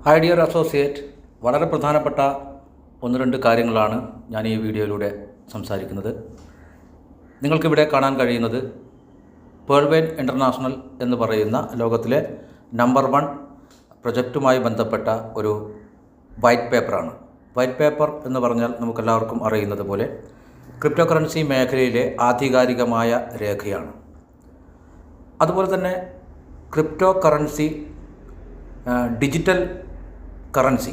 Hi dear associate, വളരെ പ്രധാനപ്പെട്ട ഒന്ന് രണ്ട് കാര്യങ്ങളാണ് ഞാൻ ഈ വീഡിയോയിലൂടെ സംസാരിക്കുന്നത്. നിങ്ങൾക്കിവിടെ കാണാൻ കഴിയുന്നത് പേൾവെയിൻ ഇൻ്റർനാഷണൽ എന്ന് പറയുന്ന ലോകത്തിലെ നമ്പർ 1 പ്രൊജക്റ്റുമായി ബന്ധപ്പെട്ട ഒരു വൈറ്റ് പേപ്പറാണ്. വൈറ്റ് പേപ്പർ എന്ന് പറഞ്ഞാൽ നമുക്കെല്ലാവർക്കും അറിയുന്നത് പോലെ ക്രിപ്റ്റോ കറൻസി മേഖലയിലെ ആധികാരികമായ രേഖയാണ്. അതുപോലെ തന്നെ crypto currency, digital currency,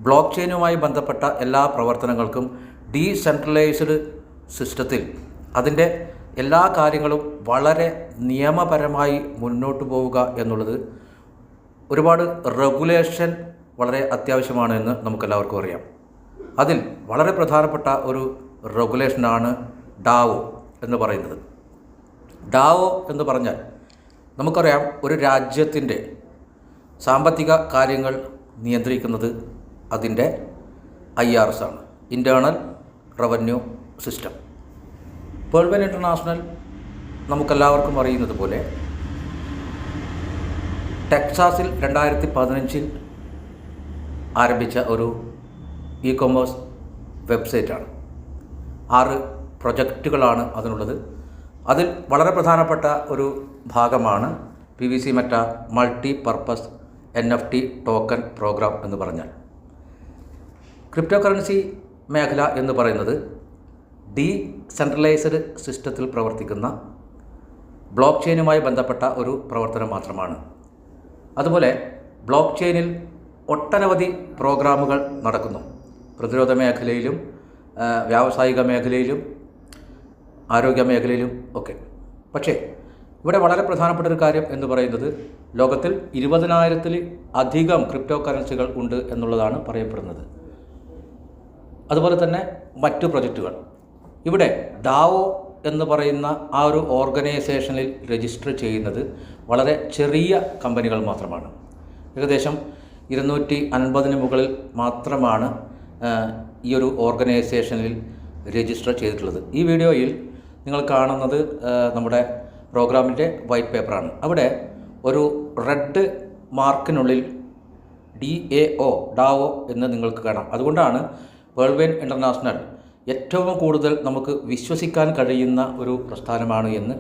block ചെയിനുമായി ബന്ധപ്പെട്ട എല്ലാ പ്രവർത്തനങ്ങൾക്കും ഡീസെൻട്രലൈസ്ഡ് സിസ്റ്റത്തിൽ അതിൻ്റെ എല്ലാ കാര്യങ്ങളും വളരെ നിയമപരമായി മുന്നോട്ട് പോവുക എന്നുള്ളത് ഒരുപാട് റെഗുലേഷൻ വളരെ അത്യാവശ്യമാണ് എന്ന് നമുക്കെല്ലാവർക്കും അറിയാം. അതിൽ വളരെ പ്രധാനപ്പെട്ട ഒരു റെഗുലേഷനാണ് ഡാവോ എന്ന് പറയുന്നത്. ഡാവോ എന്ന് പറഞ്ഞാൽ നമുക്കറിയാം, ഒരു രാജ്യത്തിൻ്റെ സാമ്പത്തിക കാര്യങ്ങൾ നിയന്ത്രിക്കുന്നത് അതിൻ്റെ IRS ആണ്, ഇൻ്റേണൽ റവന്യൂ സിസ്റ്റം. പേൾവെയിൻ ഇൻ്റർനാഷണൽ നമുക്കെല്ലാവർക്കും അറിയുന്നത് പോലെ ടെക്സാസിൽ 2015 ആരംഭിച്ച ഒരു ഇ-കൊമേഴ്സ് വെബ്സൈറ്റാണ്. 6 പ്രൊജക്റ്റുകളാണ് അതിനുള്ളത്. അതിൽ വളരെ പ്രധാനപ്പെട്ട ഒരു ഭാഗമാണ് PVC meta multi purpose NFT token programme എന്ന് പറഞ്ഞാൽ. ക്രിപ്റ്റോ കറൻസി മേഖല എന്ന് പറയുന്നത് ഡീസെൻട്രലൈസ്ഡ് സിസ്റ്റത്തിൽ പ്രവർത്തിക്കുന്ന ബ്ലോക്ക് ചെയിനുമായി ബന്ധപ്പെട്ട ഒരു പ്രവർത്തനം മാത്രമാണ്. അതുപോലെ ബ്ലോക്ക് ചെയിനിൽ ഒട്ടനവധി പ്രോഗ്രാമുകൾ നടക്കുന്നു. പ്രതിരോധ മേഖലയിലും വ്യാവസായിക മേഖലയിലും ആരോഗ്യ മേഖലയിലും ഒക്കെ. പക്ഷേ ഇവിടെ വളരെ പ്രധാനപ്പെട്ട ഒരു കാര്യം എന്ന് പറയുന്നത് ലോകത്തിൽ 20,000-ൽ അധികം ക്രിപ്റ്റോ കറൻസികൾ ഉണ്ട് എന്നുള്ളതാണ് പറയപ്പെടുന്നത്. അതുപോലെ തന്നെ മറ്റു പ്രൊജക്റ്റുകൾ. ഇവിടെ ഡാവോ എന്ന് പറയുന്ന ആ ഒരു ഓർഗനൈസേഷനിൽ രജിസ്റ്റർ ചെയ്യുന്നത് വളരെ ചെറിയ കമ്പനികൾ മാത്രമാണ്. ഏകദേശം 250-ന് മുകളിൽ മാത്രമാണ് ഈ ഒരു ഓർഗനൈസേഷനിൽ രജിസ്റ്റർ ചെയ്തിട്ടുള്ളത്. ഈ വീഡിയോയിൽ നിങ്ങൾ കാണുന്നത് നമ്മുടെ പ്രോഗ്രാമിൻ്റെ വൈറ്റ് പേപ്പറാണ്. അവിടെ ഒരു റെഡ് മാർക്കിനുള്ളിൽ ഡാവോ എന്ന് നിങ്ങൾക്ക് കാണാം. അതുകൊണ്ടാണ് പേൾവെയിൻ ഇൻ്റർനാഷണൽ ഏറ്റവും കൂടുതൽ നമുക്ക് വിശ്വസിക്കാൻ കഴിയുന്ന ഒരു പ്രസ്ഥാനമാണ് എന്ന്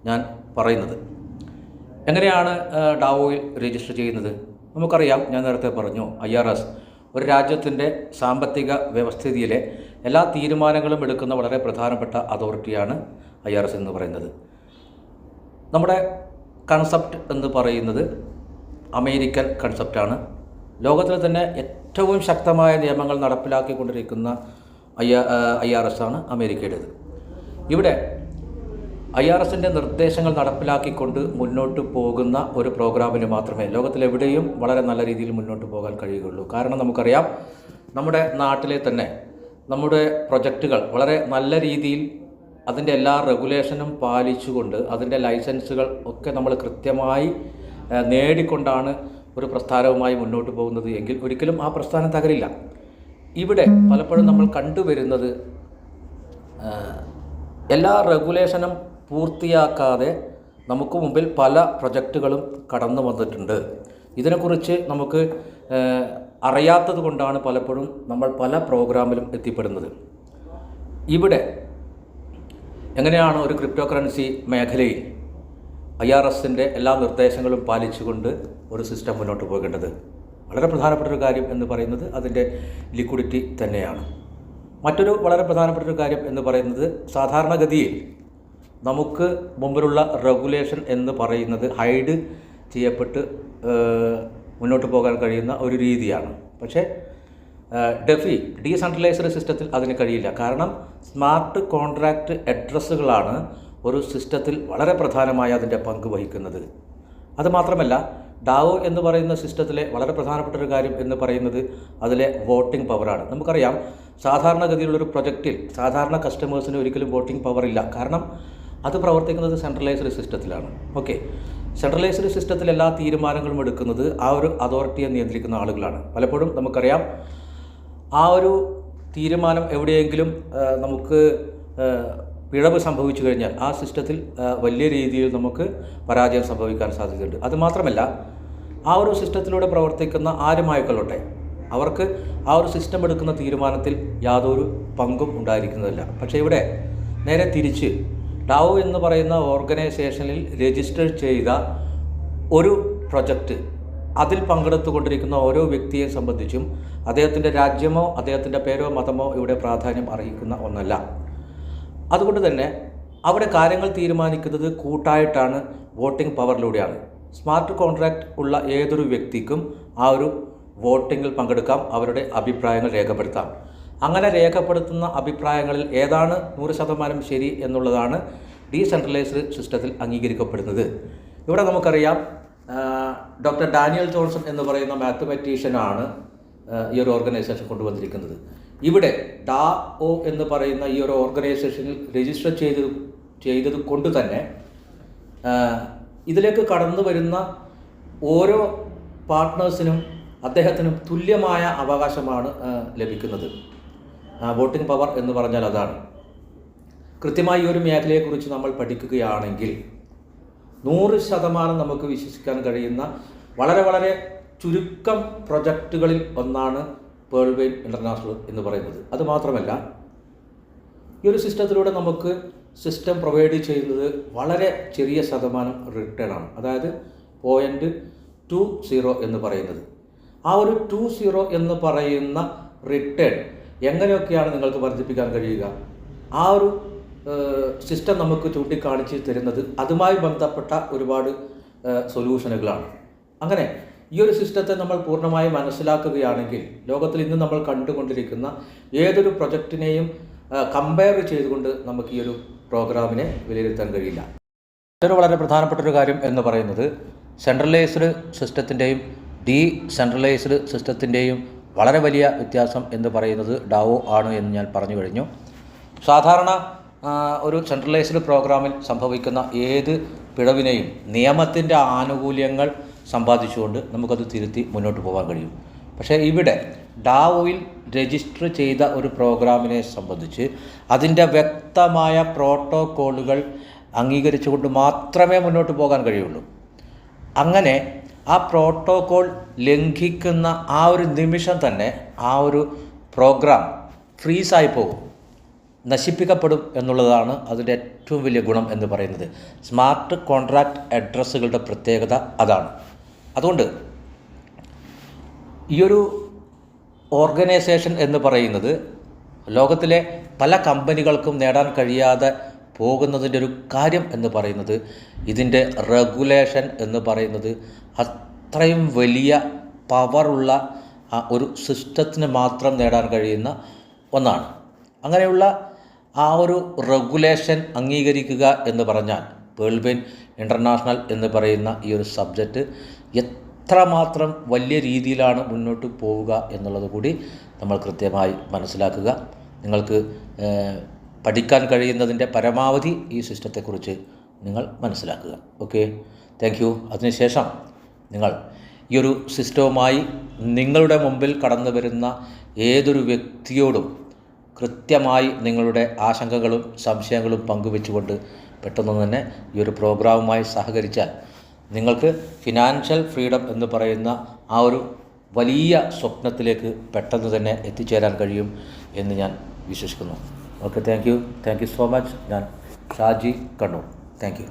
ഞാൻ പറയുന്നത്. എങ്ങനെയാണ് ഡാവോയിൽ രജിസ്റ്റർ ചെയ്യുന്നത്? നമുക്കറിയാം, ഞാൻ നേരത്തെ പറഞ്ഞു, IRS ഒരു രാജ്യത്തിൻ്റെ സാമ്പത്തിക വ്യവസ്ഥിതിയിലെ എല്ലാ തീരുമാനങ്ങളും എടുക്കുന്ന വളരെ പ്രധാനപ്പെട്ട അതോറിറ്റിയാണ് IRS എന്ന് പറയുന്നത്. നമ്മുടെ കൺസെപ്റ്റ് എന്ന് പറയുന്നത് അമേരിക്കൻ കൺസെപ്റ്റാണ്. ലോകത്തിൽ തന്നെ ഏറ്റവും ശക്തമായ നിയമങ്ങൾ നടപ്പിലാക്കിക്കൊണ്ടിരിക്കുന്ന IRS ആണ് അമേരിക്കയുടേത്. ഇവിടെ IRSൻ്റെ നിർദ്ദേശങ്ങൾ നടപ്പിലാക്കിക്കൊണ്ട് മുന്നോട്ട് പോകുന്ന ഒരു പ്രോഗ്രാമിന് മാത്രമേ ലോകത്തിലെവിടെയും വളരെ നല്ല രീതിയിൽ മുന്നോട്ട് പോകാൻ കഴിയുകയുള്ളൂ. കാരണം നമുക്കറിയാം, നമ്മുടെ നാട്ടിലെ തന്നെ നമ്മുടെ പ്രൊജക്റ്റുകൾ വളരെ നല്ല രീതിയിൽ അതിൻ്റെ എല്ലാ റെഗുലേഷനും പാലിച്ചുകൊണ്ട് അതിൻ്റെ ലൈസൻസുകൾ ഒക്കെ നമ്മൾ കൃത്യമായി നേടിക്കൊണ്ടാണ് ഒരു പ്രസ്ഥാനവുമായി മുന്നോട്ട് പോകുന്നത് എങ്കിൽ ഒരിക്കലും ആ പ്രസ്ഥാനം തകരില്ല. ഇവിടെ പലപ്പോഴും നമ്മൾ കണ്ടുവരുന്നത് എല്ലാ റെഗുലേഷനും പൂർത്തിയാക്കാതെ നമുക്ക് മുമ്പിൽ പല പ്രൊജക്റ്റുകളും കടന്നു വന്നിട്ടുണ്ട്. ഇതിനെക്കുറിച്ച് നമുക്ക് അറിയാത്തത് കൊണ്ടാണ് പലപ്പോഴും നമ്മൾ പല പ്രോഗ്രാമിലും എത്തിപ്പെടുന്നത്. ഇവിടെ എങ്ങനെയാണ് ഒരു ക്രിപ്റ്റോ കറൻസി മേഖലയിൽ IRSൻ്റെ എല്ലാ നിർദ്ദേശങ്ങളും പാലിച്ചുകൊണ്ട് ഒരു സിസ്റ്റം മുന്നോട്ട് പോകേണ്ടത്? വളരെ പ്രധാനപ്പെട്ട ഒരു കാര്യം എന്ന് പറയുന്നത് അതിൻ്റെ ലിക്വിഡിറ്റി തന്നെയാണ്. മറ്റൊരു വളരെ പ്രധാനപ്പെട്ട ഒരു കാര്യം എന്ന് പറയുന്നത് സാധാരണഗതിയിൽ നമുക്ക് മുമ്പിലുള്ള റെഗുലേഷൻ എന്ന് പറയുന്നത് ഹൈഡ് ചെയ്യപ്പെട്ട് മുന്നോട്ട് പോകാൻ കഴിയുന്ന ഒരു രീതിയാണ്. പക്ഷേ ഡീസെൻട്രലൈസ്ഡ് സിസ്റ്റത്തിൽ അതിന് കഴിയില്ല. കാരണം സ്മാർട്ട് കോൺട്രാക്റ്റ് അഡ്രസ്സുകളാണ് ഒരു സിസ്റ്റത്തിൽ വളരെ പ്രധാനമായി അതിൻ്റെ പങ്ക് വഹിക്കുന്നത്. അതുമാത്രമല്ല, ഡാവോ എന്ന് പറയുന്ന സിസ്റ്റത്തിലെ വളരെ പ്രധാനപ്പെട്ട ഒരു കാര്യം എന്ന് പറയുന്നത് അതിലെ വോട്ടിംഗ് പവറാണ്. നമുക്കറിയാം, സാധാരണഗതിയിലുള്ളൊരു പ്രൊജക്റ്റിൽ സാധാരണ കസ്റ്റമേഴ്സിന് ഒരിക്കലും വോട്ടിംഗ് പവർ ഇല്ല. കാരണം അത് പ്രവർത്തിക്കുന്നത് സെൻട്രലൈസ്ഡ് സിസ്റ്റത്തിലാണ്. സെൻട്രലൈസ്ഡ് സിസ്റ്റത്തിൽ എല്ലാ തീരുമാനങ്ങളും എടുക്കുന്നത് ആ ഒരു അതോറിറ്റിയെ നിയന്ത്രിക്കുന്ന ആളുകളാണ്. പലപ്പോഴും നമുക്കറിയാം, ആ ഒരു തീരുമാനം എവിടെയെങ്കിലും നമുക്ക് പിഴവ് സംഭവിച്ചു കഴിഞ്ഞാൽ ആ സിസ്റ്റത്തിൽ വലിയ രീതിയിൽ നമുക്ക് പരാജയം സംഭവിക്കാൻ സാധ്യതയുണ്ട്. അതുമാത്രമല്ല, ആ ഒരു സിസ്റ്റത്തിലൂടെ പ്രവർത്തിക്കുന്ന ആരുമായിക്കൊള്ളട്ടെ അവർക്ക് ആ ഒരു സിസ്റ്റം എടുക്കുന്ന തീരുമാനത്തിൽ യാതൊരു പങ്കും ഉണ്ടായിരിക്കുന്നതല്ല. പക്ഷേ ഇവിടെ നേരെ തിരിച്ച് ഡാവോ എന്ന് പറയുന്ന ഓർഗനൈസേഷനിൽ രജിസ്റ്റർ ചെയ്ത ഒരു പ്രൊജക്റ്റ്, അതിൽ പങ്കെടുത്തുകൊണ്ടിരിക്കുന്ന ഓരോ വ്യക്തിയെ സംബന്ധിച്ചും അദ്ദേഹത്തിൻ്റെ രാജ്യമോ അദ്ദേഹത്തിൻ്റെ പേരോ മതമോ ഇവിടെ പ്രാധാന്യം അർഹിക്കുന്ന ഒന്നല്ല. അതുകൊണ്ട് തന്നെ അവിടെ കാര്യങ്ങൾ തീരുമാനിക്കുന്നത് കൂട്ടായിട്ടാണ്, വോട്ടിംഗ് പവറിലൂടെയാണ്. സ്മാർട്ട് കോൺട്രാക്റ്റ് ഉള്ള ഏതൊരു വ്യക്തിക്കും ആ ഒരു വോട്ടിങ്ങിൽ പങ്കെടുക്കാം, അവരുടെ അഭിപ്രായങ്ങൾ രേഖപ്പെടുത്താം. അങ്ങനെ രേഖപ്പെടുത്തുന്ന അഭിപ്രായങ്ങളിൽ ഏതാണ് 100% ശരി എന്നുള്ളതാണ് ഡീസെൻട്രലൈസ്ഡ് സിസ്റ്റത്തിൽ അംഗീകരിക്കപ്പെടുന്നത്. ഇവിടെ നമുക്കറിയാം ഡോക്ടർ ഡാനിയൽ ജോൺസൺ എന്ന് പറയുന്ന മാത്തമാറ്റീഷ്യനാണ് ഈ ഒരു ഓർഗനൈസേഷൻ കൊണ്ടുവന്നിരിക്കുന്നത്. ഇവിടെ DAO എന്ന് പറയുന്ന ഈ ഒരു ഓർഗനൈസേഷനിൽ രജിസ്റ്റർ ചെയ്തത് കൊണ്ട് തന്നെ ഇതിലേക്ക് കടന്നു വരുന്ന ഓരോ പാർട്ട്നേഴ്സിനും അദ്ദേഹത്തിനും തുല്യമായ അവകാശമാണ് ലഭിക്കുന്നത്. വോട്ടിംഗ് പവർ എന്ന് പറഞ്ഞാൽ അതാണ്. കൃത്യമായി ഈ ഒരു മേഖലയെക്കുറിച്ച് നമ്മൾ പഠിക്കുകയാണെങ്കിൽ 100% നമുക്ക് വിശ്വസിക്കാൻ കഴിയുന്ന വളരെ വളരെ ചുരുക്കം പ്രൊജക്റ്റുകളിൽ ഒന്നാണ് പേൾ വെയിൻ ഇൻ്റർനാഷണൽ എന്ന് പറയുന്നത്. അതുമാത്രമല്ല, ഈ ഒരു സിസ്റ്റത്തിലൂടെ നമുക്ക് സിസ്റ്റം പ്രൊവൈഡ് ചെയ്യുന്നത് വളരെ ചെറിയ ശതമാനം റിട്ടേൺ ആണ്. അതായത് 0.20 എന്ന് പറയുന്നത്. ആ ഒരു 20 എന്ന് പറയുന്ന റിട്ടേൺ എങ്ങനെയൊക്കെയാണ് നിങ്ങൾക്ക് വർദ്ധിപ്പിക്കാൻ കഴിയുക? ആ ഒരു സിസ്റ്റം നമുക്ക് ചൂണ്ടിക്കാണിച്ച് തരുന്നത് അതുമായി ബന്ധപ്പെട്ട ഒരുപാട് സൊല്യൂഷനുകളാണ്. അങ്ങനെ ഈ ഒരു സിസ്റ്റത്തെ നമ്മൾ പൂർണ്ണമായി മനസ്സിലാക്കുകയാണെങ്കിൽ ലോകത്തിൽ ഇന്ന് നമ്മൾ കണ്ടുകൊണ്ടിരിക്കുന്ന ഏതൊരു പ്രൊജക്റ്റിനെയും കമ്പയർ ചെയ്തുകൊണ്ട് നമുക്ക് ഈ ഒരു പ്രോഗ്രാമിനെ വിലയിരുത്താൻ കഴിയില്ല. മറ്റൊരു വളരെ പ്രധാനപ്പെട്ട ഒരു കാര്യം എന്ന് പറയുന്നത് സെൻട്രലൈസ്ഡ് സിസ്റ്റത്തിൻ്റെയും ഡീസെൻട്രലൈസ്ഡ് സിസ്റ്റത്തിൻ്റെയും വളരെ വലിയ വ്യത്യാസം എന്ന് പറയുന്നത് ഡാവോ ആണ് എന്ന് ഞാൻ പറഞ്ഞു കഴിഞ്ഞു. സാധാരണ ഒരു സെൻട്രലൈസ്ഡ് പ്രോഗ്രാമിൽ സംഭവിക്കുന്ന ഏത് പിഴവിനെയും നിയമത്തിൻ്റെ ആനുകൂല്യങ്ങൾ സമ്പാദിച്ചുകൊണ്ട് നമുക്കത് തിരുത്തി മുന്നോട്ട് പോകാൻ കഴിയും. പക്ഷേ ഇവിടെ ഡാവോയിൽ രജിസ്റ്റർ ചെയ്ത ഒരു പ്രോഗ്രാമിനെ സംബന്ധിച്ച് അതിൻ്റെ വ്യക്തമായ പ്രോട്ടോക്കോളുകൾ അംഗീകരിച്ചുകൊണ്ട് മാത്രമേ മുന്നോട്ട് പോകാൻ കഴിയുള്ളൂ. അങ്ങനെ ആ പ്രോട്ടോക്കോൾ ലംഘിക്കുന്ന ആ ഒരു നിമിഷം തന്നെ ആ ഒരു പ്രോഗ്രാം ഫ്രീസായി പോകും, നശിപ്പിക്കപ്പെടും എന്നുള്ളതാണ് അതിൻ്റെ ഏറ്റവും വലിയ ഗുണം എന്ന് പറയുന്നത്. സ്മാർട്ട് കോൺട്രാക്റ്റ് അഡ്രസ്സുകളുടെ പ്രത്യേകത അതാണ്. അതുകൊണ്ട് ഈ ഒരു ഓർഗനൈസേഷൻ എന്ന് പറയുന്നത് ലോകത്തിലെ പല കമ്പനികൾക്കും നേടാൻ കഴിയാതെ പോകുന്നതിൻ്റെ ഒരു കാര്യം എന്ന് പറയുന്നത് ഇതിൻ്റെ റെഗുലേഷൻ എന്ന് പറയുന്നത് അത്രയും വലിയ പവറുള്ള ഒരു സിസ്റ്റത്തിന് മാത്രം നേടാൻ കഴിയുന്ന ഒന്നാണ്. അങ്ങനെയുള്ള ആ ഒരു റെഗുലേഷൻ അംഗീകരിക്കുക എന്ന് പറഞ്ഞാൽ പേൾ വെയിൻ ഇൻ്റർനാഷണൽ എന്ന് പറയുന്ന ഈ ഒരു സബ്ജക്റ്റ് എത്രമാത്രം വലിയ രീതിയിലാണ് മുന്നോട്ട് പോവുക എന്നുള്ളത് കൂടി നമ്മൾ കൃത്യമായി മനസ്സിലാക്കുക. നിങ്ങൾക്ക് പഠിക്കാൻ കഴിയുന്നതിൻ്റെ പരമാവധി ഈ സിസ്റ്റത്തെക്കുറിച്ച് നിങ്ങൾ മനസ്സിലാക്കുക. Okay, thank you. അതിനുശേഷം നിങ്ങൾ ഈ ഒരു സിസ്റ്റവുമായി നിങ്ങളുടെ മുമ്പിൽ കടന്നു വരുന്ന ഏതൊരു വ്യക്തിയോടും കൃത്യമായി നിങ്ങളുടെ ആശങ്കകളും സംശയങ്ങളും പങ്കുവെച്ചുകൊണ്ട് പെട്ടെന്ന് തന്നെ ഈ ഒരു പ്രോഗ്രാമുമായി സഹകരിച്ചാൽ നിങ്ങൾക്ക് ഫിനാൻഷ്യൽ ഫ്രീഡം എന്ന് പറയുന്ന ആ ഒരു വലിയ സ്വപ്നത്തിലേക്ക് പെട്ടെന്ന് തന്നെ എത്തിച്ചേരാൻ കഴിയും എന്ന് ഞാൻ വിശ്വസിക്കുന്നു. Okay, thank you so much. ഞാൻ ഷാജി കണ്ണൂർ. Thank you.